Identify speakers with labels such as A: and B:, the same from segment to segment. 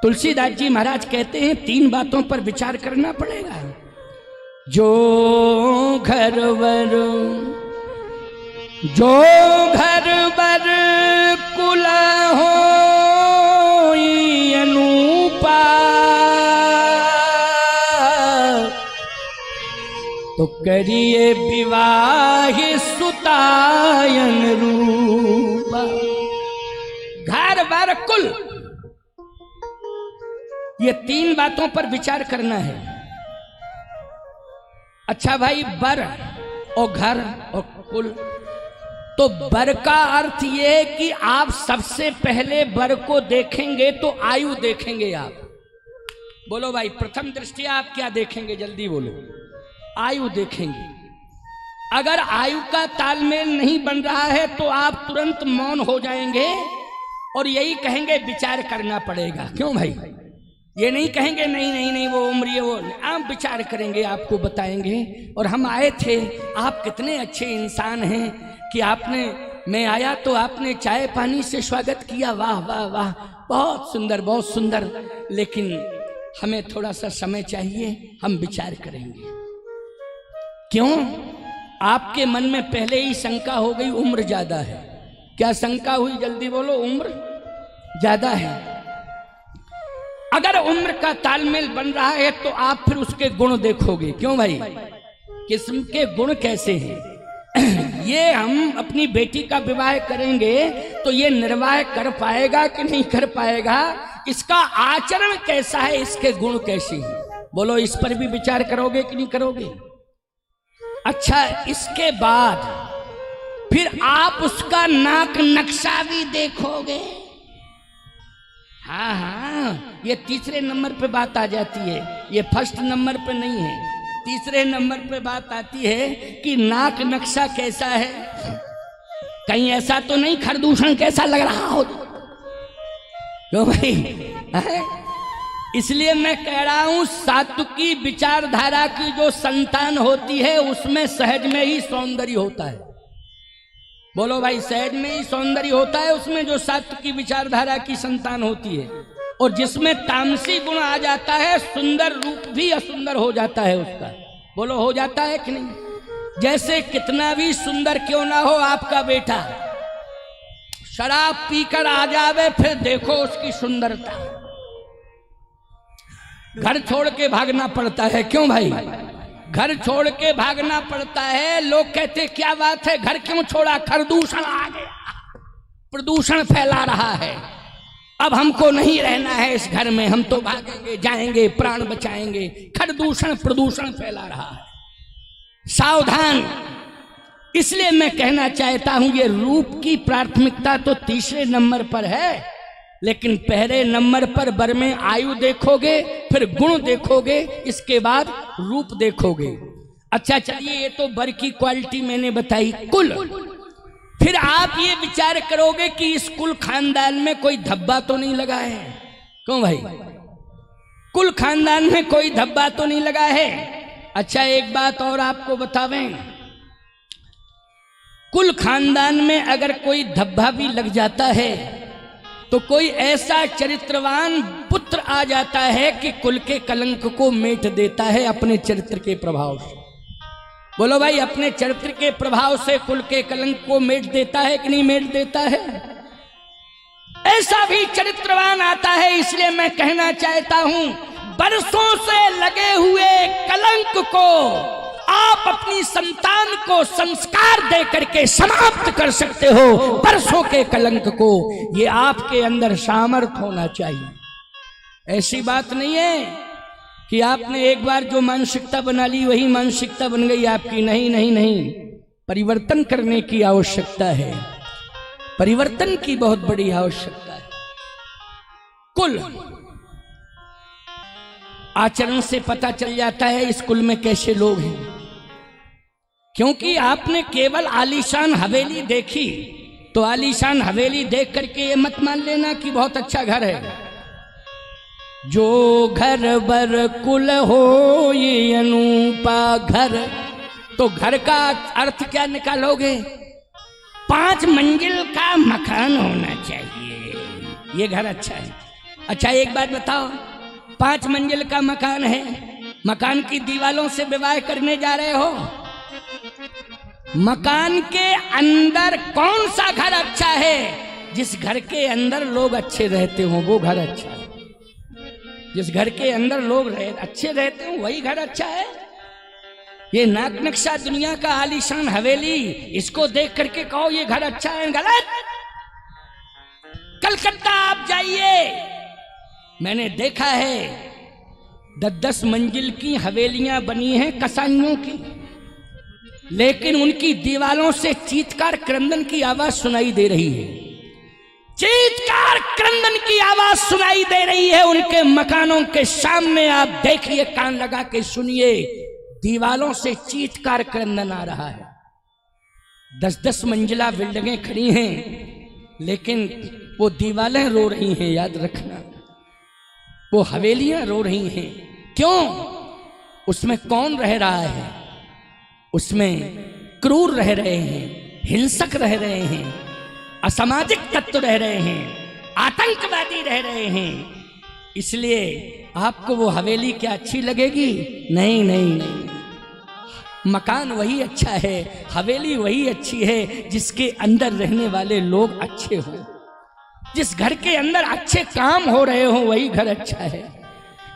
A: तुलसीदास जी महाराज कहते हैं 3 बातों पर विचार करना पड़ेगा। जो घर वर कुल हो अनूपा, तो करिए विवाह सुतायन रूपा। घर वर कुल, ये 3 बातों पर विचार करना है। अच्छा भाई, बर और घर और कुल, तो बर का अर्थ ये है कि आप सबसे पहले बर को देखेंगे तो आयु देखेंगे आप। बोलो भाई, प्रथम दृष्टया आप क्या देखेंगे? जल्दी बोलो। आयु देखेंगे। अगर आयु का तालमेल नहीं बन रहा है तो आप तुरंत मौन हो जाएंगे और यही कहेंगे विचार करना पड़ेगा। क्यों भाई? ये नहीं कहेंगे नहीं नहीं नहीं वो उम्र ये वो, आप विचार करेंगे, आपको बताएंगे। और हम आए थे, आप कितने अच्छे इंसान हैं कि आपने, मैं आया तो आपने चाय पानी से स्वागत किया, वाह वाह वाह, बहुत सुंदर बहुत सुंदर। लेकिन हमें थोड़ा सा समय चाहिए, हम विचार करेंगे। क्यों? आपके मन में पहले ही शंका हो गई, उम्र ज्यादा है। क्या शंका हुई? जल्दी बोलो। उम्र ज्यादा है। अगर उम्र का तालमेल बन रहा है तो आप फिर उसके गुण देखोगे। क्यों भाई? किस्म के गुण कैसे हैं? ये हम अपनी बेटी का विवाह करेंगे तो ये निर्वाह कर पाएगा कि नहीं कर पाएगा, इसका आचरण कैसा है, इसके गुण कैसे हैं, बोलो। इस पर भी विचार करोगे कि नहीं करोगे? अच्छा, इसके बाद फिर आप उसका नाक नक्शा भी देखोगे। हाँ हाँ, ये 3 नंबर पे बात आ जाती है, ये 1st नंबर पे नहीं है, 3 नंबर पे बात आती है कि नाक नक्शा कैसा है। कहीं ऐसा तो नहीं खरदूषण कैसा लग रहा हो? क्यों भाई? इसलिए मैं कह रहा हूं, सात्विकी विचारधारा की जो संतान होती है उसमें सहज में ही सौंदर्य होता है। बोलो भाई, सहज में ही सौंदर्य होता है उसमें, जो सात्विकी विचारधारा की संतान होती है। और जिसमें तामसी गुण आ जाता है, सुंदर रूप भी असुंदर हो जाता है उसका। बोलो, हो जाता है कि नहीं? जैसे कितना भी सुंदर क्यों ना हो आपका बेटा, शराब पीकर आ जावे, फिर देखो उसकी सुंदरता, घर छोड़ के भागना पड़ता है। क्यों भाई? घर छोड़ के भागना पड़ता है। लोग कहते क्या बात है, घर क्यों छोड़ा? प्रदूषण आ गया, प्रदूषण फैला रहा है, अब हमको नहीं रहना है इस घर में, हम तो भागेंगे, जाएंगे, प्राण बचाएंगे। प्रदूषण फैला रहा है, सावधान। इसलिए मैं कहना चाहता हूं, ये रूप की प्राथमिकता तो 3 नंबर पर है, लेकिन पहले नंबर पर बर में आयु देखोगे, फिर गुण देखोगे, इसके बाद रूप देखोगे। अच्छा चलिए, ये तो बर की क्वालिटी मैंने बताई। कुल, फिर आप ये विचार करोगे कि इस कुल खानदान में कोई धब्बा तो नहीं लगा है। क्यों भाई? कुल खानदान में कोई धब्बा तो नहीं लगा है। अच्छा, एक बात और आपको बतावें, कुल खानदान में अगर कोई धब्बा भी लग जाता है तो कोई ऐसा चरित्रवान पुत्र आ जाता है कि कुल के कलंक को मेट देता है अपने चरित्र के प्रभाव से। बोलो भाई, अपने चरित्र के प्रभाव से कुल के कलंक को मेट देता है कि नहीं मेट देता है? ऐसा भी चरित्रवान आता है। इसलिए मैं कहना चाहता हूं, बरसों से लगे हुए कलंक को आप अपनी संतान को संस्कार दे करके समाप्त कर सकते हो। बरसों के कलंक को, ये आपके अंदर सामर्थ्य होना चाहिए। ऐसी बात नहीं है कि आपने एक बार जो मानसिकता बना ली वही मानसिकता बन गई आपकी। नहीं नहीं नहीं, परिवर्तन करने की आवश्यकता है, परिवर्तन की बहुत बड़ी आवश्यकता है। कुल आचरण से पता चल जाता है इस कुल में कैसे लोग हैं। क्योंकि आपने केवल आलीशान हवेली देखी तो आलीशान हवेली देख करके ये मत मान लेना कि बहुत अच्छा घर है। जो घर बर कुल हो ये अनूपा घर, तो घर का अर्थ क्या निकालोगे? 5 मंजिल का मकान होना चाहिए, ये घर अच्छा है। अच्छा एक बात बताओ, 5 मंजिल का मकान है, मकान की दीवारों से विवाह करने जा रहे हो? मकान के अंदर कौन सा घर अच्छा है? जिस घर के अंदर लोग अच्छे रहते हो वो घर अच्छा है। जिस घर के अंदर लोग अच्छे रहते हो वही घर अच्छा है। ये नाक नक्शा दुनिया का आलीशान हवेली, इसको देख करके कहो ये घर अच्छा है, गलत। कलकत्ता आप जाइए, मैंने देखा है 10-10 मंजिल की हवेलियां बनी हैं कसाईयों की, लेकिन उनकी दीवारों से चीत्कार क्रंदन की आवाज सुनाई दे रही है। चीत्कार क्रंदन की आवाज सुनाई दे रही है उनके मकानों के सामने। आप देखिए, कान लगा के सुनिए, दीवारों से चीत्कार क्रंदन आ रहा है। 10-10 मंजिला बिल्डिंगें खड़ी हैं, लेकिन वो दीवारें रो रही हैं, याद रखना। वो हवेलियां रो रही हैं। क्यों? उसमें कौन रह रहा है? उसमें क्रूर रह रहे हैं, हिंसक रह रहे हैं, असामाजिक तत्व रह रहे हैं, आतंकवादी रह रहे हैं। इसलिए आपको वो हवेली क्या अच्छी लगेगी? नहीं नहीं नहीं, मकान वही अच्छा है, हवेली वही अच्छी है जिसके अंदर रहने वाले लोग अच्छे हों। जिस घर के अंदर अच्छे काम हो रहे हो वही घर अच्छा है।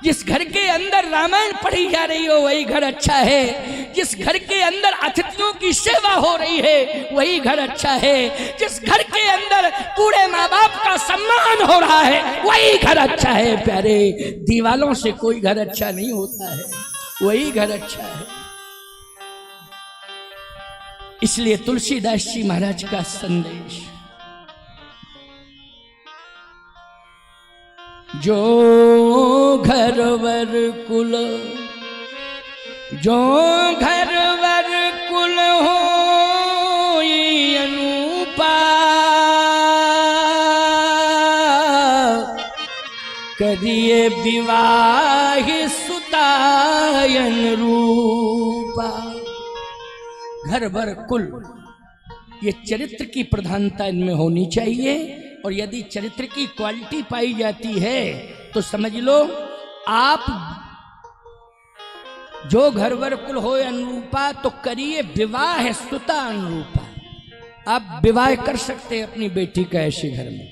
A: जिस घर के अंदर रामायण पढ़ी जा रही हो वही घर अच्छा है। जिस घर के अंदर अतिथियों की सेवा हो रही है वही घर अच्छा है। जिस घर के अंदर पूरे माँ बाप का सम्मान हो रहा है वही घर अच्छा है। प्यारे, दीवालों से कोई घर अच्छा नहीं होता है, वही घर अच्छा है। इसलिए तुलसीदास जी महाराज का संदेश, जो घर वर कुल, जो घर वर कुल हो अनूपा, करिए विवाह सुतायन रूपा। घर वर कुल, ये चरित्र की प्रधानता इनमें होनी चाहिए। और यदि चरित्र की क्वालिटी पाई जाती है तो समझ लो आप जो घर वर कुल हो अनुरूपा, तो करिए विवाह सुता अनुरूपा। आप विवाह कर सकते हैं अपनी बेटी का ऐसे घर में,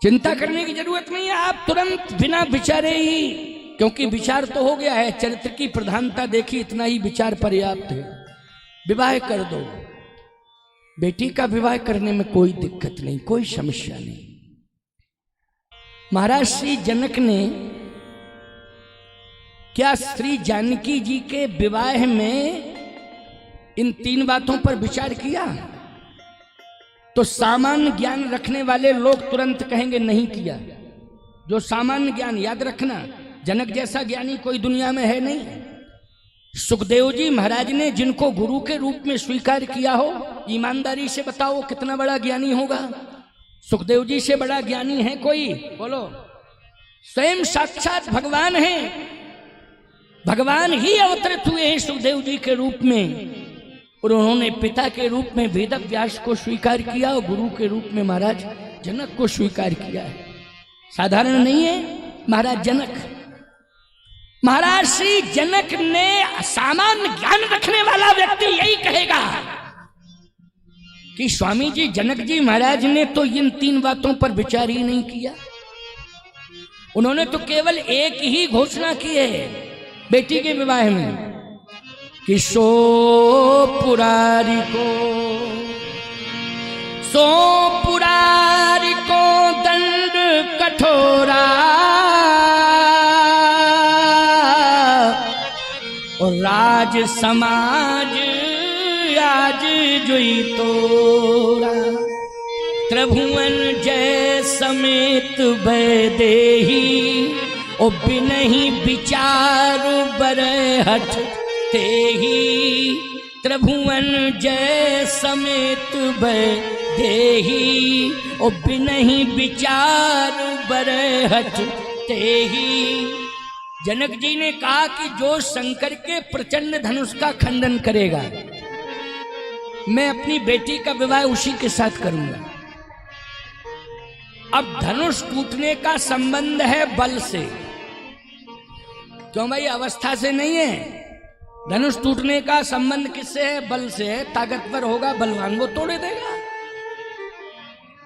A: चिंता करने की जरूरत नहीं है। आप तुरंत बिना विचारे ही, क्योंकि विचार तो हो गया है, चरित्र की प्रधानता देखी, इतना ही विचार पर्याप्त है, विवाह कर दो। बेटी का विवाह करने में कोई दिक्कत नहीं, कोई समस्या नहीं। महाराज श्री जनक ने क्या श्री जानकी जी के विवाह में इन 3 बातों पर विचार किया? तो सामान्य ज्ञान रखने वाले लोग तुरंत कहेंगे नहीं किया। जो सामान्य ज्ञान, याद रखना, जनक जैसा ज्ञानी कोई दुनिया में है नहीं। सुखदेव जी महाराज ने जिनको गुरु के रूप में स्वीकार किया हो, ईमानदारी से बताओ कितना बड़ा ज्ञानी होगा? सुखदेव जी से बड़ा ज्ञानी है कोई? बोलो। स्वयं साक्षात भगवान हैं, भगवान ही अवतरित हुए हैं सुखदेव जी के रूप में। और उन्होंने पिता के रूप में वेद व्यास को स्वीकार किया और गुरु के रूप में महाराज जनक को स्वीकार किया है। साधारण नहीं है महाराज जनक। महाराज श्री जनक ने, सामान्य ज्ञान रखने वाला व्यक्ति यही कहेगा कि स्वामी जी जनक जी महाराज ने तो इन 3 बातों पर विचार ही नहीं किया। उन्होंने तो केवल एक ही घोषणा की है बेटी के विवाह में कि सो पुरारी को दंड कठोरा और राज समाज आज जोई तोरा। त्रिभुवन जय समेत वैदेही ओ बिनहि विचार बरय हठ तेही। त्रिभुवन जय समेत वैदेही ओ बिनहि विचार बरय हठ तेही। जनक जी ने कहा कि जो शंकर के प्रचंड धनुष का खंडन करेगा, मैं अपनी बेटी का विवाह उसी के साथ करूंगा। अब धनुष टूटने का संबंध है बल से। क्यों भाई? अवस्था से नहीं है। धनुष टूटने का संबंध किससे है? बल से है। ताकतवर होगा बलवान, वो तोड़े देगा।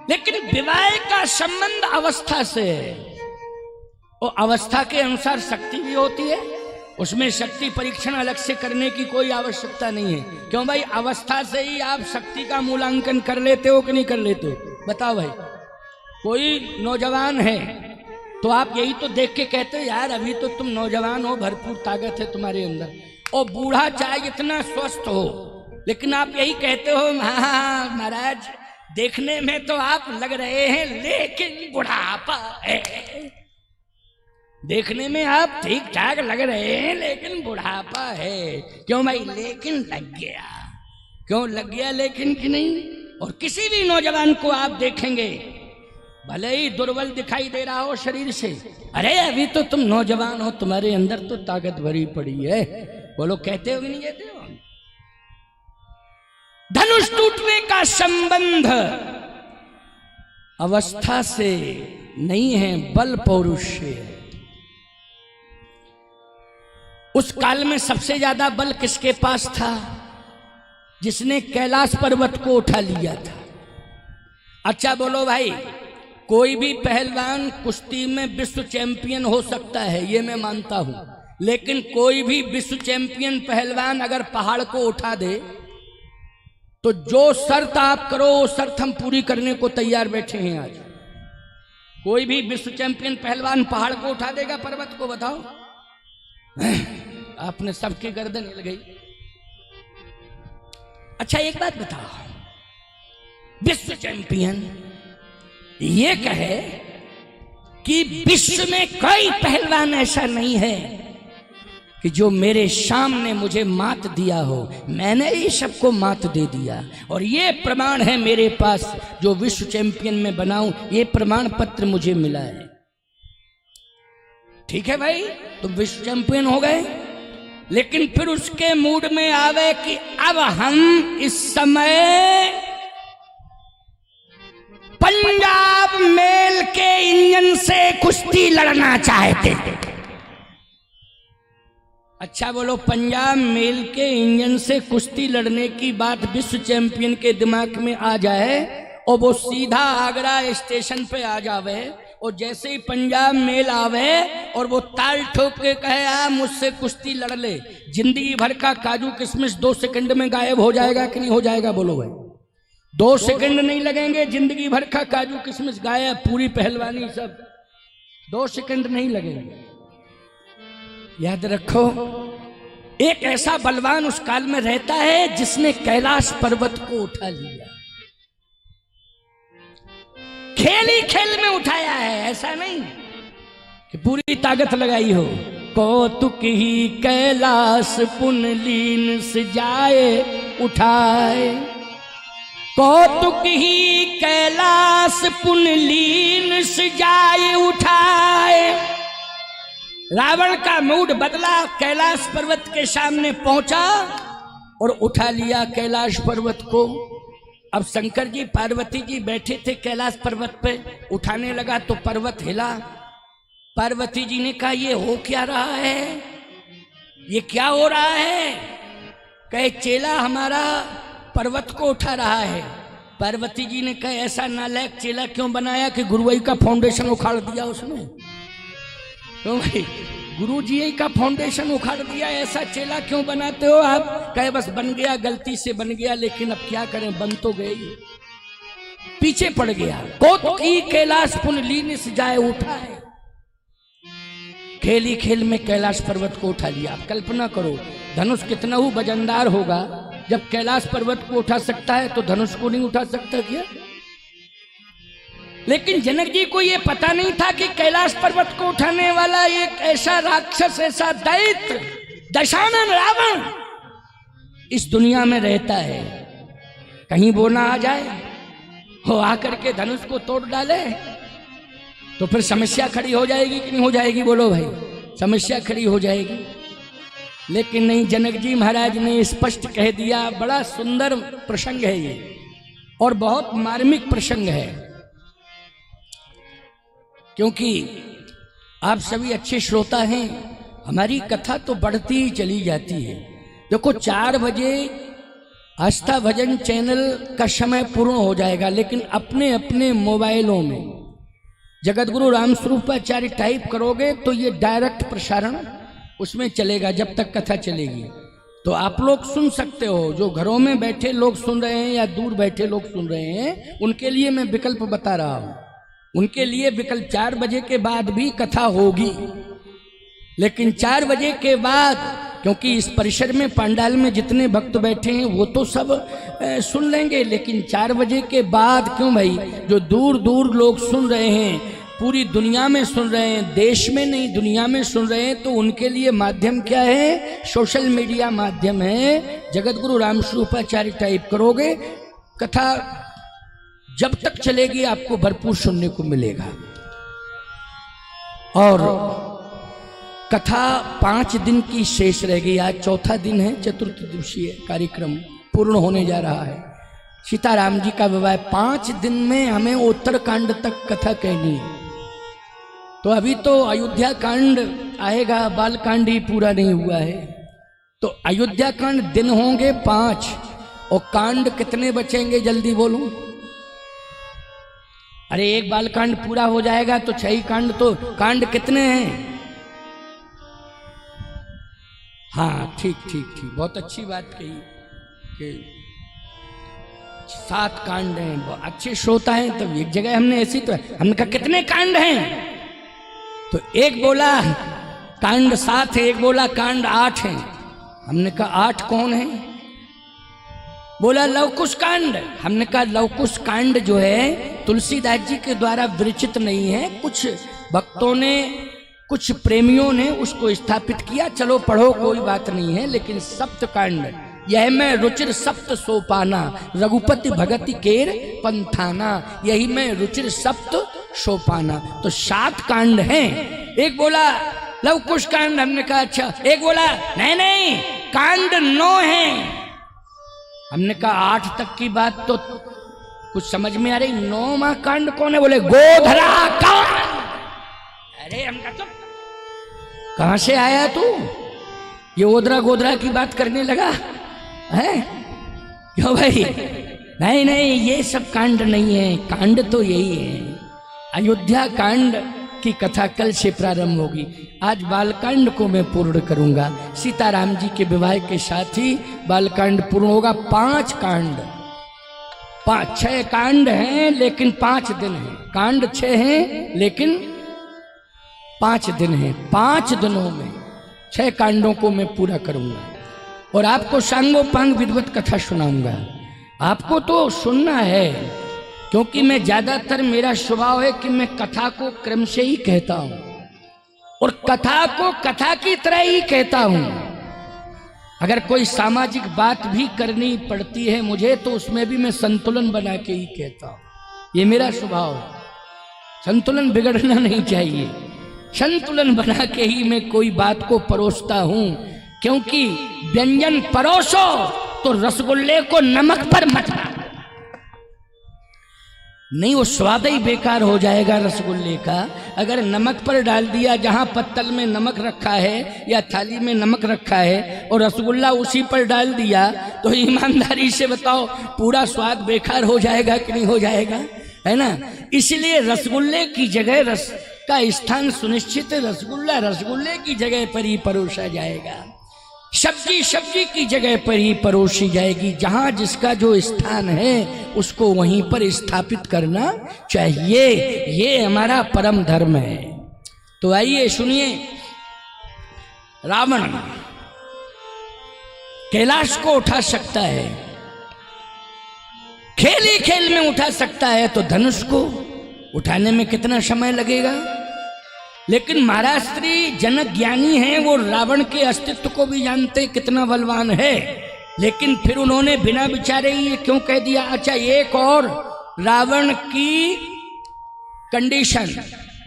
A: लेकिन विवाह का संबंध अवस्था से है, और अवस्था के अनुसार शक्ति भी होती है। उसमें शक्ति परीक्षण अलग से करने की कोई आवश्यकता नहीं है। क्यों भाई? अवस्था से ही आप शक्ति का मूल्यांकन कर लेते हो कि नहीं कर लेते हो? बताओ भाई। कोई नौजवान है तो आप यही तो देख के कहते हो यार अभी तो तुम नौजवान हो, भरपूर ताकत है तुम्हारे अंदर। और बूढ़ा चाहे इतना स्वस्थ हो, लेकिन आप यही कहते हो हाँ महाराज देखने में तो आप लग रहे हैं लेकिन बुढ़ापा है। देखने में आप ठीक ठाक लग रहे हैं लेकिन बुढ़ापा है। क्यों भाई? लेकिन लग गया। क्यों लग गया लेकिन कि नहीं? और किसी भी नौजवान को आप देखेंगे भले ही दुर्बल दिखाई दे रहा हो शरीर से, अरे अभी तो तुम नौजवान हो, तुम्हारे अंदर तो ताकत भरी पड़ी है। वो लोग कहते हो कि नहीं कहते हो? धनुष टूटने का संबंध अवस्था से नहीं है, बल पौरुष से है। उस काल में सबसे ज्यादा बल किसके पास था? जिसने कैलाश पर्वत को उठा लिया था। अच्छा बोलो भाई, कोई भी पहलवान कुश्ती में विश्व चैंपियन हो सकता है, ये मैं मानता हूं, लेकिन कोई भी विश्व चैंपियन पहलवान अगर पहाड़ को उठा दे तो जो शर्त आप करो वो शर्त हम पूरी करने को तैयार बैठे हैं आज। कोई भी विश्व चैंपियन पहलवान पहाड़ को उठा देगा पर्वत को? बताओ। आपने सबकी गर्दन हिल गई। अच्छा एक बात बताओ, विश्व चैंपियन ये कहे कि विश्व में कोई पहलवान ऐसा नहीं है कि जो मेरे सामने मुझे मात दिया हो, मैंने ही सबको मात दे दिया, और ये प्रमाण है मेरे पास जो विश्व चैंपियन में बनाऊं, ये प्रमाण पत्र मुझे मिला है। ठीक है भाई, तुम विश्व चैंपियन हो गए, लेकिन फिर उसके मूड में आवे कि अब हम इस समय पंजाब मेल के इंजन से कुश्ती लड़ना चाहते थे। अच्छा बोलो, पंजाब मेल के इंजन से कुश्ती लड़ने की बात विश्व चैंपियन के दिमाग में आ जाए और वो सीधा आगरा स्टेशन पे आ जावे, और जैसे ही पंजाब मेल आवे और वो ताल ठोक के कहे आ मुझसे कुश्ती लड़ ले, जिंदगी भर का काजू किशमिश 2 सेकंड में गायब हो जाएगा कि नहीं हो जाएगा? बोलो भाई। 2 सेकंड नहीं लगेंगे, जिंदगी भर का काजू किशमिश गायब, पूरी पहलवानी सब 2 सेकंड नहीं लगेंगे। याद रखो, एक ऐसा बलवान उस काल में रहता है जिसने कैलाश पर्वत को उठा लिया। खेल ही खेल में उठाया है, ऐसा नहीं कि पूरी ताकत लगाई हो। कौतुक ही कैलाश पुनलीन से जाए उठाए, कौतुक ही कैलाश पुनलीन से जाए उठाए। रावण का मूड बदला, कैलाश पर्वत के सामने पहुंचा और उठा लिया कैलाश पर्वत को। अब शंकर जी पार्वती जी बैठे थे कैलाश पर्वत पे, उठाने लगा तो पर्वत हिला। पार्वती जी ने कहा ये हो क्या रहा है, ये क्या हो रहा है? कहे चेला हमारा पर्वत को उठा रहा है। पार्वती जी ने कहा ऐसा नालायक चेला क्यों बनाया कि गुरुजी का फाउंडेशन उखाड़ दिया उसने? क्यों भाई, गुरु जी का फाउंडेशन उखाड़ दिया, ऐसा चेला क्यों बनाते हो आप? कहे बस बन गया, गलती से बन गया, लेकिन अब क्या करें, बन तो गए, पीछे पड़ गया। कौतुकी कैलाश पुनलीन से जाए उठा है। खेल ही खेल में कैलाश पर्वत को उठा लिया। आप कल्पना करो, धनुष कितना ही वजनदार होगा, जब कैलाश पर्वत को उठा सकता है तो धनुष को नहीं उठा सकता क्या? लेकिन जनक जी को यह पता नहीं था कि कैलाश पर्वत को उठाने वाला एक ऐसा राक्षस, ऐसा दैत्य दशानन रावण इस दुनिया में रहता है। कहीं वो ना आ जाए, वो आकर के धनुष को तोड़ डाले तो फिर समस्या खड़ी हो जाएगी कि नहीं हो जाएगी? बोलो भाई, समस्या खड़ी हो जाएगी। लेकिन नहीं, जनक जी महाराज ने स्पष्ट कह दिया। बड़ा सुंदर प्रसंग है ये और बहुत मार्मिक प्रसंग है। क्योंकि आप सभी अच्छे श्रोता हैं। हमारी कथा तो बढ़ती ही चली जाती है। देखो 4 बजे आस्था भजन चैनल का समय पूर्ण हो जाएगा, लेकिन अपने अपने मोबाइलों में जगतगुरु रामस्वरूपाचार्य टाइप करोगे तो ये डायरेक्ट प्रसारण उसमें चलेगा जब तक कथा चलेगी। तो आप लोग सुन सकते हो, जो घरों में बैठे लोग सुन रहे हैं या दूर बैठे लोग सुन रहे हैं, उनके लिए मैं विकल्प बता रहा हूं। उनके लिए विकल्प 4 बजे के बाद भी कथा होगी, लेकिन 4 बजे के बाद, क्योंकि इस परिसर में पंडाल में जितने भक्त बैठे हैं वो तो सब सुन लेंगे, लेकिन 4 बजे के बाद क्यों भाई, जो दूर दूर लोग सुन रहे हैं, पूरी दुनिया में सुन रहे हैं, देश में नहीं दुनिया में सुन रहे हैं, तो उनके लिए माध्यम क्या है? सोशल मीडिया माध्यम है। जगतगुरु रामस्वरूपाचार्य टाइप करोगे, कथा जब तक चलेगी आपको भरपूर सुनने को मिलेगा। और कथा 5 दिन की शेष रह गई। आज चौथा दिन है, चतुर्थ दिवसीय कार्यक्रम पूर्ण होने जा रहा है। सीताराम जी का विवाह 5 दिन में हमें उत्तरकांड तक कथा कहनी है। तो अभी तो अयोध्या कांड आएगा, बाल कांड ही पूरा नहीं हुआ है। तो अयोध्या कांड दिन होंगे 5, और कांड कितने बचेंगे जल्दी बोलूं? अरे एक बाल कांड पूरा हो जाएगा तो 6 कांड, तो कांड कितने हैं? हाँ ठीक ठीक ठीक, बहुत अच्छी बात कही कि 7 कांड हैं। अच्छे श्रोता हैं। तो एक जगह हमने ऐसी, तो हमने कहा कितने कांड हैं? तो एक बोला कांड 7 है, एक बोला कांड 8 है। हमने कहा 8 कौन है? बोला लवकुश कांड। हमने कहा लवकुश कांड जो है तुलसीदास जी के द्वारा विरचित नहीं है, कुछ भक्तों ने, कुछ प्रेमियों ने उसको स्थापित किया। चलो पढ़ो, कोई बात नहीं है। लेकिन सप्त कांड, यह मैं रुचिर सप्त सोपाना, रघुपति भगति केर पंथाना, यही मैं रुचिर सप्त सोपाना। तो 7 कांड हैं। एक बोला लवकुश कांड, हमने कहा अच्छा। एक बोला नहीं नहीं कांड 9 हैं। हमने कहा 8 तक की बात तो कुछ समझ में आ रही, 9वां कांड कौन है? बोले गोधरा कांड। अरे हम कहा कहां से आया तू? ये ओदरा गोदरा की बात करने लगा है क्यों भाई? नहीं नहीं ये सब कांड नहीं है, कांड तो यही है। अयोध्या कांड की कथा कल से प्रारंभ होगी। आज बालकांड को मैं पूर्ण करूंगा। सीताराम जी के विवाह के साथ ही बालकांड पूर्ण होगा। 5 कांड, 6 कांड हैं लेकिन 5 दिन हैं। कांड 6 हैं लेकिन 5 दिन हैं। 5 दिनों में 6 कांडों को मैं पूरा करूंगा और आपको सांगोपांग विधिवत कथा सुनाऊंगा। आपको तो सुनना है, क्योंकि मैं ज्यादातर, मेरा स्वभाव है कि मैं कथा को क्रम से ही कहता हूं और कथा को कथा की तरह ही कहता हूं। अगर कोई सामाजिक बात भी करनी पड़ती है मुझे, तो उसमें भी मैं संतुलन बना के ही कहता हूं। ये मेरा स्वभाव है। संतुलन बिगड़ना नहीं चाहिए। संतुलन बना के ही मैं कोई बात को परोसता हूं, क्योंकि व्यंजन परोसो तो रसगुल्ले को नमक पर मत डालो। नहीं, वो स्वाद ही बेकार हो जाएगा रसगुल्ले का। अगर नमक पर डाल दिया, जहां पत्तल में नमक रखा है या थाली में नमक रखा है और रसगुल्ला उसी पर डाल दिया, तो ईमानदारी से बताओ पूरा स्वाद बेकार हो जाएगा कि नहीं हो जाएगा? है ना? इसलिए रसगुल्ले की जगह रस का स्थान सुनिश्चित, रसगुल्ला रसगुल्ले की जगह पर ही परोसा जाएगा, सब्जी सब्जी की जगह पर ही परोसी जाएगी। जहां जिसका जो स्थान है उसको वहीं पर स्थापित करना चाहिए। ये हमारा परम धर्म है। तो आइए सुनिए, रावण कैलाश को उठा सकता है, खेल ही खेल में उठा सकता है, तो धनुष को उठाने में कितना समय लगेगा? लेकिन महाराज श्री जनक ज्ञानी हैं, वो रावण के अस्तित्व को भी जानते कितना बलवान है, लेकिन फिर उन्होंने बिना विचारे ये क्यों कह दिया? अच्छा, एक और रावण की कंडीशन,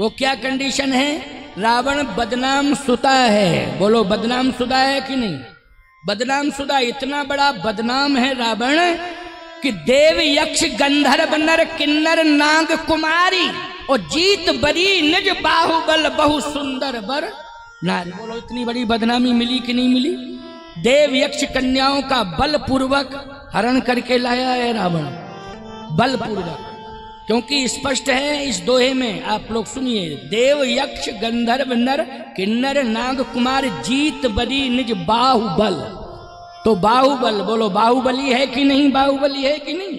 A: वो क्या कंडीशन है? रावण बदनाम सुदा है। बोलो बदनाम सुदा है कि नहीं? बदनाम सुदा, इतना बड़ा बदनाम है रावण कि देव यक्ष गंधर्व नर किन्नर नाग कुमारी और जीत बरी निज बाहुबल बहु सुंदर बर नारी। बोलो इतनी बड़ी बदनामी मिली कि नहीं मिली? देव यक्ष कन्याओं का बलपूर्वक हरण करके लाया है रावण, बलपूर्वक। क्योंकि स्पष्ट है इस दोहे में, आप लोग सुनिए, देव यक्ष गंधर्व नर किन्नर नाग कुमार जीत बरी निज बाहुबल। तो बाहुबल, बोलो बाहुबली है कि नहीं? बाहुबली है कि नहीं?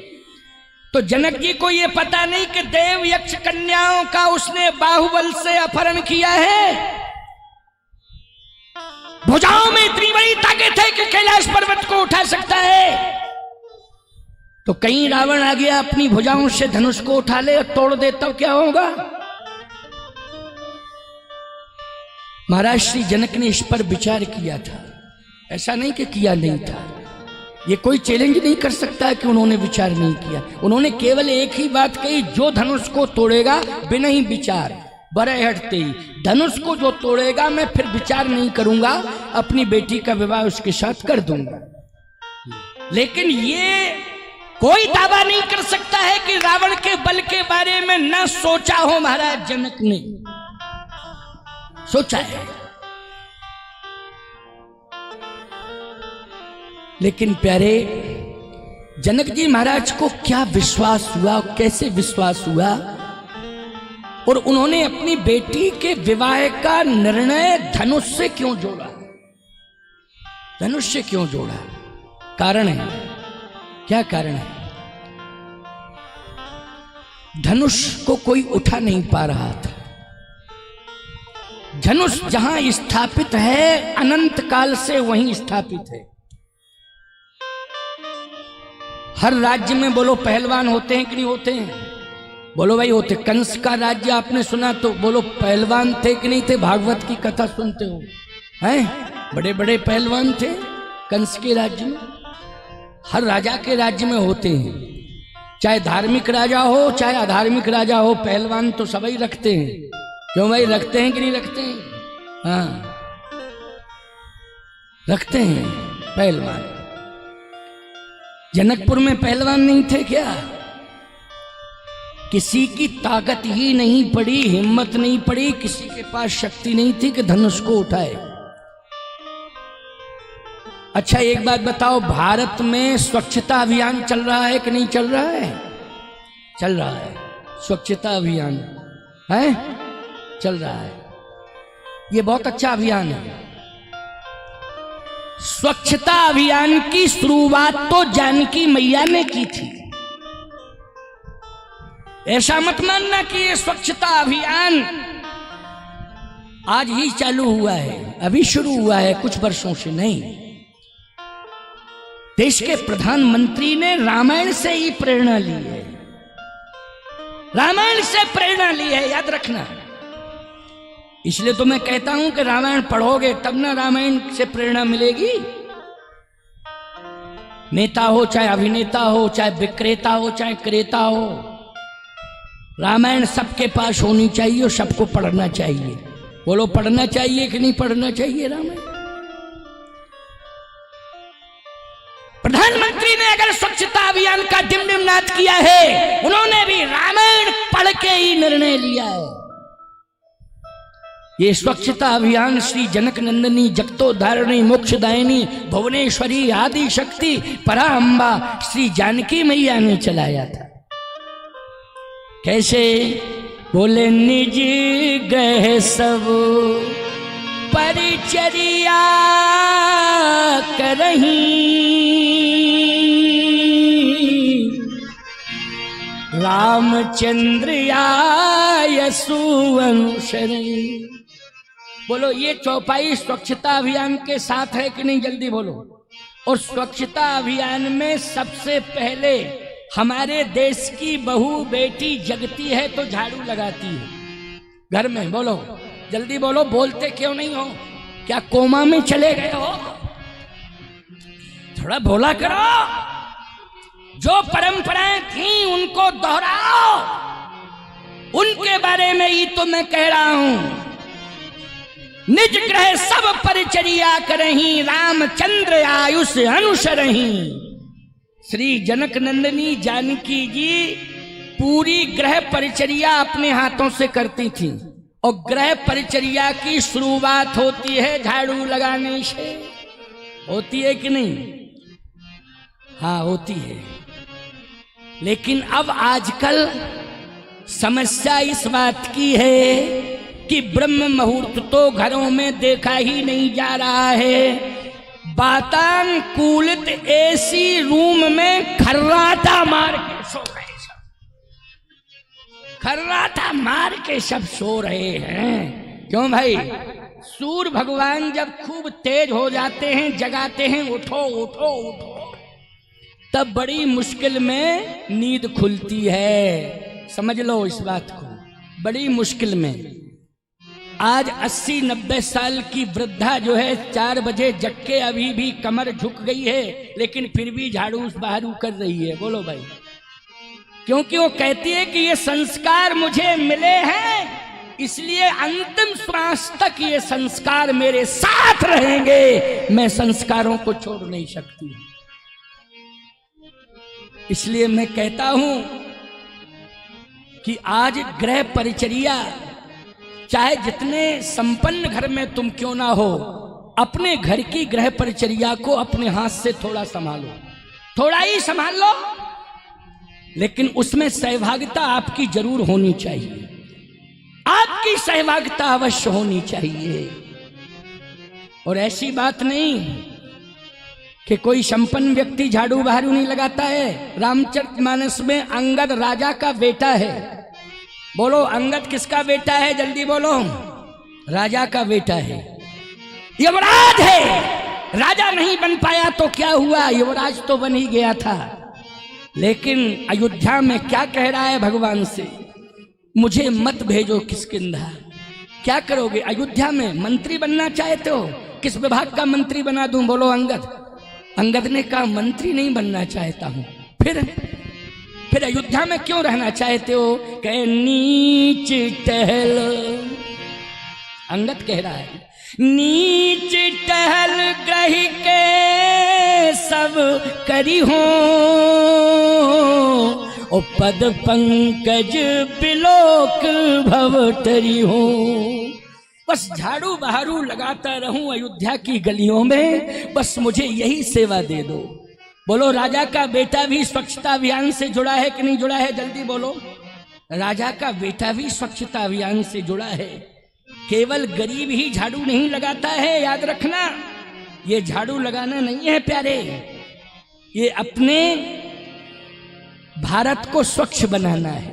A: तो जनक जी को यह पता नहीं कि देव यक्ष कन्याओं का उसने बाहुबल से अपहरण किया है। भुजाओं में इतनी बड़ी ताकत है कि कैलाश पर्वत को उठा सकता है। तो कहीं रावण आ गया अपनी भुजाओं से धनुष को उठा ले और तोड़ दे, तब क्या होगा? महाराज श्री जनक ने इस पर विचार किया था, ऐसा नहीं कि किया नहीं था। ये कोई चैलेंज नहीं कर सकता है कि उन्होंने विचार नहीं किया। उन्होंने केवल एक ही बात कही, जो धनुष को तोड़ेगा बिना ही विचार, बड़े हटते ही धनुष को जो तोड़ेगा मैं फिर विचार नहीं करूंगा, अपनी बेटी का विवाह उसके साथ कर दूंगा। लेकिन ये कोई दावा नहीं कर सकता है कि रावण के बल के बारे में न सोचा हो। महाराज जनक ने सोचा है, लेकिन प्यारे जनक जी महाराज को क्या विश्वास हुआ, कैसे विश्वास हुआ, और उन्होंने अपनी बेटी के विवाह का निर्णय धनुष से क्यों जोड़ा? धनुष से क्यों जोड़ा? कारण है, क्या कारण है? धनुष को कोई उठा नहीं पा रहा था। धनुष जहां स्थापित है अनंत काल से वहीं स्थापित है। हर राज्य में बोलो पहलवान होते हैं कि नहीं होते हैं? बोलो भाई होते। कंस का राज्य आपने सुना तो बोलो पहलवान थे कि नहीं थे? भागवत की कथा सुनते हो, हैं? बड़े बड़े पहलवान थे कंस के राज्य में। हर राजा के राज्य में होते हैं, चाहे धार्मिक राजा हो चाहे अधार्मिक राजा हो, पहलवान तो सभी रखते हैं। क्यों भाई, रखते हैं कि नहीं रखते हैं? हाँ, रखते हैं पहलवान। जनकपुर में पहलवान नहीं थे क्या? किसी की ताकत ही नहीं पड़ी, हिम्मत नहीं पड़ी, किसी के पास शक्ति नहीं थी कि धनुष को उठाए। अच्छा एक बात बताओ, भारत में स्वच्छता अभियान चल रहा है कि नहीं चल रहा है? चल रहा है, स्वच्छता अभियान है, चल रहा है। ये बहुत अच्छा अभियान है। स्वच्छता अभियान की शुरुआत तो जानकी मैया ने की थी। ऐसा मत मानना कि ये स्वच्छता अभियान आज ही चालू हुआ है, अभी शुरू हुआ है, कुछ वर्षों से नहीं। देश के प्रधानमंत्री ने रामायण से ही प्रेरणा ली है, रामायण से प्रेरणा ली है, याद रखना। इसलिए तो मैं कहता हूं कि रामायण पढ़ोगे तब ना रामायण से प्रेरणा मिलेगी। नेता हो चाहे अभिनेता हो, चाहे विक्रेता हो चाहे क्रेता हो, रामायण सबके पास होनी चाहिए और सबको पढ़ना चाहिए। बोलो पढ़ना चाहिए कि नहीं पढ़ना चाहिए रामायण? प्रधानमंत्री ने अगर स्वच्छता अभियान का डिमडिमनाद किया है, उन्होंने भी रामायण पढ़ के ही निर्णय लिया है। ये स्वच्छता अभियान श्री जनक नंदिनी जगतोद्धारिणी मोक्षदायिनी भुवनेश्वरी आदि शक्ति पराअंबा श्री जानकी मैया ने चलाया था। कैसे? बोले निज गए सब परिचर्या करही, रामचंद्र आयसु अनुसरई। बोलो ये चौपाई स्वच्छता अभियान के साथ है कि नहीं? जल्दी बोलो। और स्वच्छता अभियान में सबसे पहले हमारे देश की बहू बेटी जगती है तो झाड़ू लगाती है घर में। बोलो जल्दी बोलो, बोलते क्यों नहीं हो? क्या कोमा में चले गए हो? थोड़ा बोला करो। जो परंपराएं थी उनको दोहराओ, उनके बारे में ही तो मैं कह रहा हूं। निज ग्रह सब परिचर्या करही, रामचंद्र आयुष अनुसरही। श्री जनक नंदिनी जानकी जी पूरी ग्रह परिचर्या अपने हाथों से करती थी। और ग्रह परिचर्या की शुरुआत होती है झाड़ू लगाने से। होती है कि नहीं? हाँ होती है। लेकिन अब आजकल समस्या इस बात की है कि ब्रह्म मुहूर्त तो घरों में देखा ही नहीं जा रहा है। वातानुकूलित एसी रूम में खर्राटा मार के सो रहे सब, खर्राटा मार के सब सो रहे हैं। क्यों भाई? सूर्य भगवान जब खूब तेज हो जाते हैं, जगाते हैं, उठो उठो उठो, तब बड़ी मुश्किल में नींद खुलती है। समझ लो इस बात को, बड़ी मुश्किल में। आज 80-90 साल की वृद्धा जो है 4 बजे जग के अभी भी कमर झुक गई है, लेकिन फिर भी झाड़ू बहारू कर रही है। बोलो भाई, क्योंकि वो कहती है कि ये संस्कार मुझे मिले हैं, इसलिए अंतिम श्वास तक ये संस्कार मेरे साथ रहेंगे, मैं संस्कारों को छोड़ नहीं सकती। इसलिए मैं कहता हूं कि आज ग्रह परिचर्या, चाहे जितने संपन्न घर में तुम क्यों ना हो, अपने घर की ग्रह परिचर्या को अपने हाथ से थोड़ा संभालो, थोड़ा ही संभाल लो, लेकिन उसमें सहभागिता आपकी जरूर होनी चाहिए। आपकी सहभागिता अवश्य होनी चाहिए। और ऐसी बात नहीं कि कोई संपन्न व्यक्ति झाड़ू बहारू नहीं लगाता है। रामचरितमानस में अंगद राजा का बेटा है। बोलो, अंगद किसका बेटा है? जल्दी बोलो। राजा का बेटा है, युवराज है। राजा नहीं बन पाया तो क्या हुआ, युवराज तो बन ही गया था। लेकिन अयोध्या में क्या कह रहा है भगवान से? मुझे मत भेजो किष्किंधा। क्या करोगे? अयोध्या में मंत्री बनना चाहते हो? किस विभाग का मंत्री बना दूं? बोलो अंगद। अंगद ने कहा मंत्री नहीं बनना चाहता हूं। फिर अयोध्या में क्यों रहना चाहते हो? कहे नीच टहल। अंगद कह रहा है नीच टहल ग्रह के सब करी हो, ओ पद पंकज बिलोक भवतरी हो। बस झाड़ू बहारू लगाता रहूं अयोध्या की गलियों में, बस मुझे यही सेवा दे दो। बोलो, राजा का बेटा भी स्वच्छता अभियान से जुड़ा है कि नहीं जुड़ा है? जल्दी बोलो। राजा का बेटा भी स्वच्छता अभियान से जुड़ा है। केवल गरीब ही झाड़ू नहीं लगाता है, याद रखना। ये झाड़ू लगाना नहीं है प्यारे, ये अपने भारत को स्वच्छ बनाना है।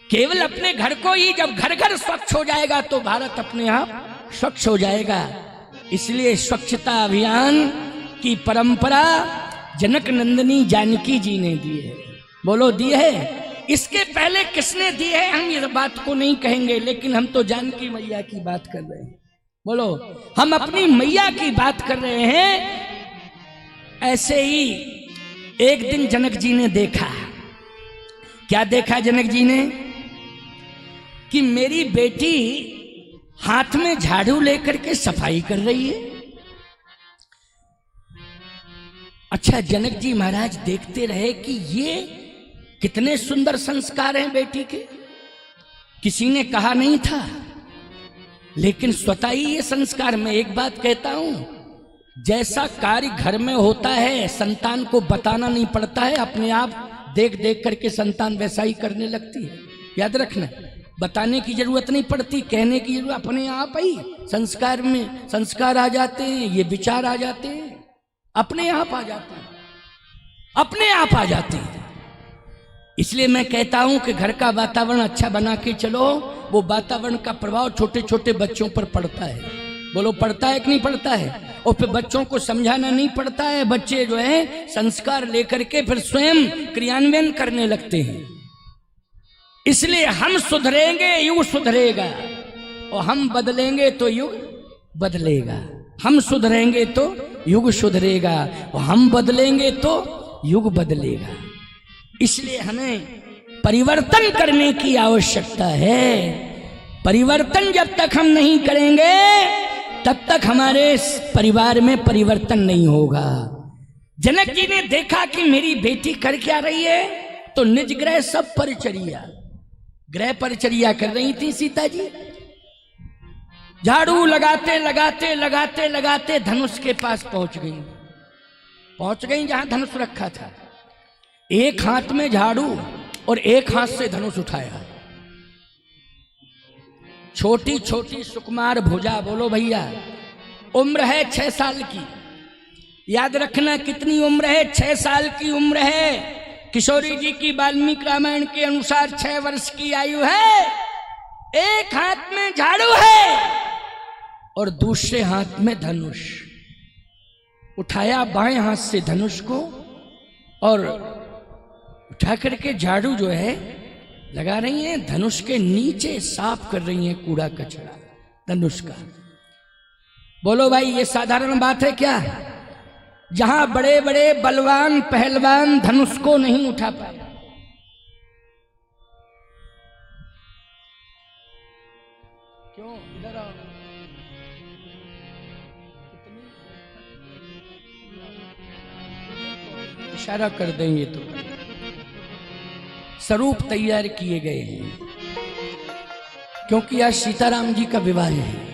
A: केवल अपने घर को ही, जब घर घर स्वच्छ हो जाएगा तो भारत अपने आप स्वच्छ हो जाएगा। इसलिए स्वच्छता अभियान की परंपरा जनक नंदिनी जानकी जी ने दी है। बोलो, दी है। इसके पहले किसने दी है हम इस बात को नहीं कहेंगे, लेकिन हम तो जानकी मैया की बात कर रहे हैं। बोलो, हम अपनी मैया की बात कर रहे हैं। ऐसे ही एक दिन जनक जी ने देखा। क्या देखा जनक जी ने? कि मेरी बेटी हाथ में झाड़ू लेकर के सफाई कर रही है। अच्छा, जनक जी महाराज देखते रहे कि ये कितने सुंदर संस्कार हैं बेटी के। किसी ने कहा नहीं था, लेकिन स्वतः ही ये संस्कार। मैं एक बात कहता हूं, जैसा कार्य घर में होता है संतान को बताना नहीं पड़ता है, अपने आप देख देख करके संतान वैसा ही करने लगती है। याद रखना, बताने की जरूरत नहीं पड़ती, कहने की जरूरत, अपने आप ही संस्कार में संस्कार आ जाते हैं, ये विचार आ जाते हैं, अपने आप आ जाते हैं, अपने आप आ जाते हैं। इसलिए मैं कहता हूं कि घर का वातावरण अच्छा बना के चलो। वो वातावरण का प्रभाव छोटे छोटे बच्चों पर पड़ता है। बोलो, पड़ता है कि नहीं पड़ता है? और फिर बच्चों को समझाना नहीं पड़ता है। बच्चे जो है संस्कार लेकर के फिर स्वयं क्रियान्वयन करने लगते हैं। इसलिए हम सुधरेंगे, युग सुधरेगा, और हम बदलेंगे तो युग बदलेगा। हम सुधरेंगे तो युग सुधरेगा, और हम बदलेंगे तो युग बदलेगा। इसलिए हमें परिवर्तन करने की आवश्यकता है। परिवर्तन जब तक हम नहीं करेंगे तब तक हमारे परिवार में परिवर्तन नहीं होगा। जनक जी ने देखा कि मेरी बेटी कर क्या रही है, तो निज ग्रह सब परिचर्या, ग्रह परिचर्या कर रही थी सीता जी। झाड़ू लगाते लगाते लगाते लगाते धनुष के पास पहुंच गई जहां धनुष रखा था। एक हाथ में झाड़ू और एक हाथ से धनुष उठाया। छोटी छोटी सुकुमार भुजा, बोलो भैया, उम्र है 6 साल की। याद रखना कितनी उम्र है, 6 साल की उम्र है। किशोरी जी की वाल्मीकि रामायण के अनुसार 6 वर्ष की आयु है। एक हाथ में झाड़ू है और दूसरे हाथ में धनुष उठाया, बाएं हाथ से धनुष को, और उठा करके झाड़ू जो है लगा रही हैं, धनुष के नीचे साफ कर रही हैं कूड़ा कचरा धनुष का। बोलो भाई, ये साधारण बात है क्या? जहां बड़े बड़े बलवान पहलवान धनुष को नहीं उठा पाए, क्यों? इधर आओ, इशारा कर देंगे तो स्वरूप तैयार किए गए हैं, क्योंकि आज सीताराम जी का विवाह है।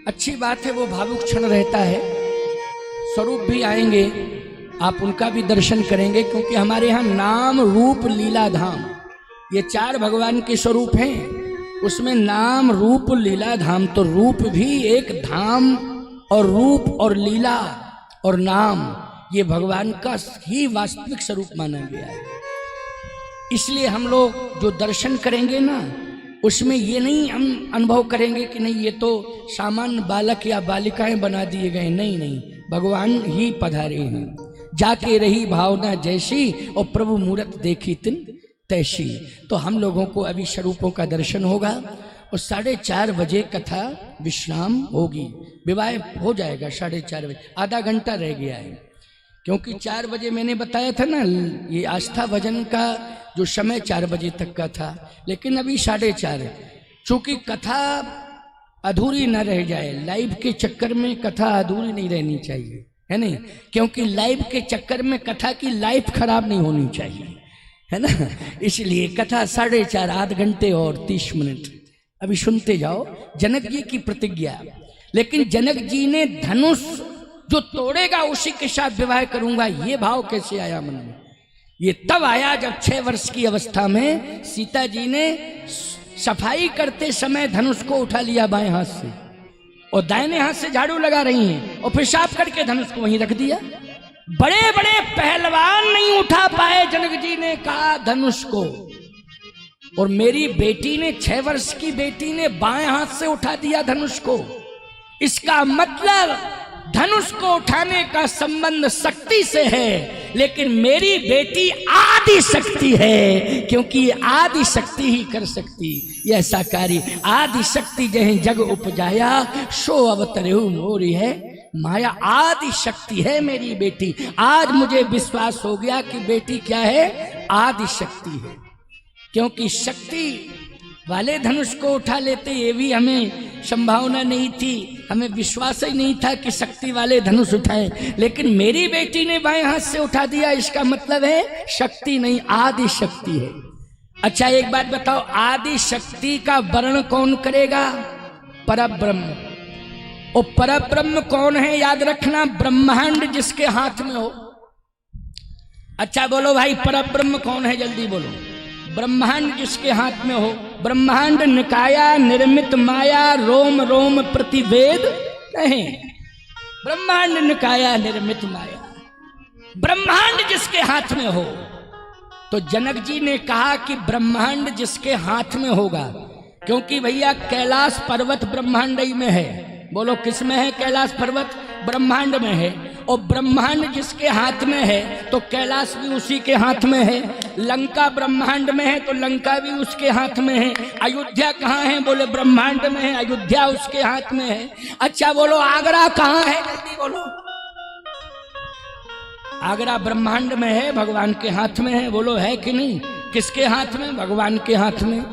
A: अच्छी बात है, वो भावुक क्षण रहता है। स्वरूप भी आएंगे, आप उनका भी दर्शन करेंगे, क्योंकि हमारे यहाँ नाम रूप लीला धाम, ये 4 भगवान के स्वरूप हैं। उसमें नाम रूप लीला धाम, तो रूप भी एक धाम और रूप और लीला और नाम, ये भगवान का ही वास्तविक स्वरूप माना गया है। इसलिए हम लोग जो दर्शन करेंगे ना, उसमें ये नहीं हम अनुभव करेंगे कि नहीं ये तो सामान्य बालक या बालिकाएं बना दिए गए, नहीं नहीं, भगवान ही पधारे हैं। जाके रही भावना जैसी और प्रभु मूरत देखी तिन तैसी। तो हम लोगों को अभी स्वरूपों का दर्शन होगा और 4:30 बजे कथा विश्राम होगी। विवाह हो जाएगा 4:30 बजे, आधा घंटा रह गया है, क्योंकि 4 बजे मैंने बताया था ना, ये आस्था भजन का जो समय 4 बजे तक का था, लेकिन अभी 4:30। चूंकि कथा अधूरी न रह जाए, लाइव के चक्कर में कथा अधूरी नहीं रहनी चाहिए, है नहीं? क्योंकि लाइव के चक्कर में कथा की लाइफ खराब नहीं होनी चाहिए, है ना? इसलिए कथा 4:30, आध घंटे और 30 मिनट अभी सुनते जाओ। जनक जी की प्रतिज्ञा, लेकिन जनक जी ने धनुष जो तोड़ेगा उसी के साथ विवाह करूंगा, ये भाव कैसे आया मन में? ये तब आया जब 6 वर्ष की अवस्था में सीता जी ने सफाई करते समय धनुष को उठा लिया बाएं हाथ से, और दाहिने हाथ से झाड़ू लगा रही हैं, और पेशाब करके धनुष को वहीं रख दिया। बड़े बड़े पहलवान नहीं उठा पाए, जनक जी ने कहा धनुष को, और मेरी बेटी ने, 6 वर्ष की बेटी ने बाएं हाथ से उठा दिया धनुष को। इसका मतलब धनुष को उठाने का संबंध शक्ति से है, लेकिन मेरी बेटी आदि शक्ति है, क्योंकि आदि शक्ति ही कर सकती यह साकारी। आदि शक्ति जहीं जग उपजाया, सो अवतरेहु मोरी है माया। आदि शक्ति है मेरी बेटी। आज मुझे विश्वास हो गया कि बेटी क्या है, आदि शक्ति है, क्योंकि शक्ति वाले धनुष को उठा लेते, ये भी हमें संभावना नहीं थी, हमें विश्वास ही नहीं था कि शक्ति वाले धनुष उठाएं, लेकिन मेरी बेटी ने बाएं हाथ से उठा दिया, इसका मतलब है शक्ति नहीं, आदि शक्ति है। अच्छा एक बात बताओ, आदि शक्ति का वर्णन कौन करेगा? परब्रह्म। और परब्रह्म कौन है? याद रखना, ब्रह्मांड जिसके हाथ में हो। अच्छा बोलो भाई, परब्रह्म कौन है? जल्दी बोलो। ब्रह्मांड जिसके हाथ में हो। ब्रह्मांड निकाया निर्मित माया, रोम रोम प्रतिवेद नहीं। ब्रह्मांड निकाया निर्मित माया, ब्रह्मांड जिसके हाथ में हो। तो जनक जी ने कहा कि ब्रह्मांड जिसके हाथ में होगा, क्योंकि भैया कैलाश पर्वत ब्रह्मांड ही में है। बोलो किस में है? कैलाश पर्वत ब्रह्मांड में है, और ब्रह्मांड जिसके हाथ में है तो कैलाश भी उसी के हाथ में है। लंका ब्रह्मांड में है तो लंका भी उसके हाथ में है। अयोध्या कहाँ है? बोले ब्रह्मांड में है, अयोध्या उसके हाथ में है। अच्छा बोलो आगरा कहाँ है? जल्दी बोलो। आगरा ब्रह्मांड में है, भगवान के हाथ में है। बोलो है कि नहीं? किसके हाथ में? भगवान के हाथ में।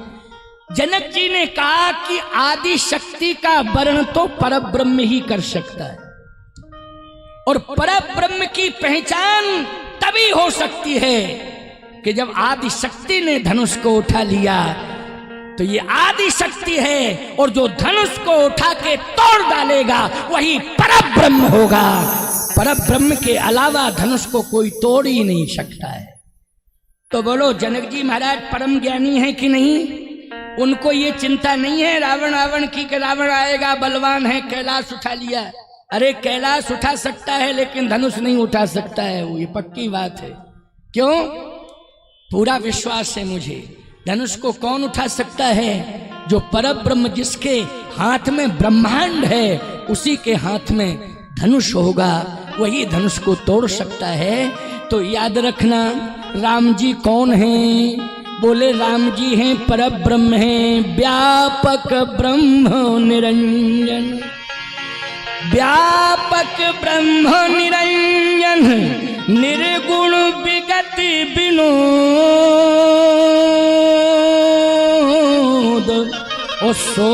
A: जनक जी ने कहा कि आदि शक्ति का वर्णन तो परब्रह्म ही कर सकता है, और परब्रह्म की पहचान तभी हो सकती है कि जब आदि शक्ति ने धनुष को उठा लिया तो ये आदि शक्ति है, और जो धनुष को उठा के तोड़ डालेगा वही परब्रह्म होगा। परब्रह्म के अलावा धनुष को कोई तोड़ ही नहीं सकता है। तो बोलो जनक जी महाराज परम ज्ञानी है कि नहीं? उनको ये चिंता नहीं है रावण की कि रावण आएगा, बलवान है, कैलाश उठा लिया। अरे कैलाश उठा सकता है लेकिन धनुष नहीं उठा सकता है, वो ये पक्की बात है। क्यों? पूरा विश्वास है मुझे। धनुष को कौन उठा सकता है? जो परब्रह्म, जिसके हाथ में ब्रह्मांड है, उसी के हाथ में धनुष होगा, वही धनुष को तोड़ सकता है। तो याद रखना, राम जी कौन हैं? बोले राम जी हैं परब्रह्म हैं, व्यापक ब्रह्म निरंजन। व्यापक ब्रह्म निरंजन, निर्गुण विगति विनोद, ओ सो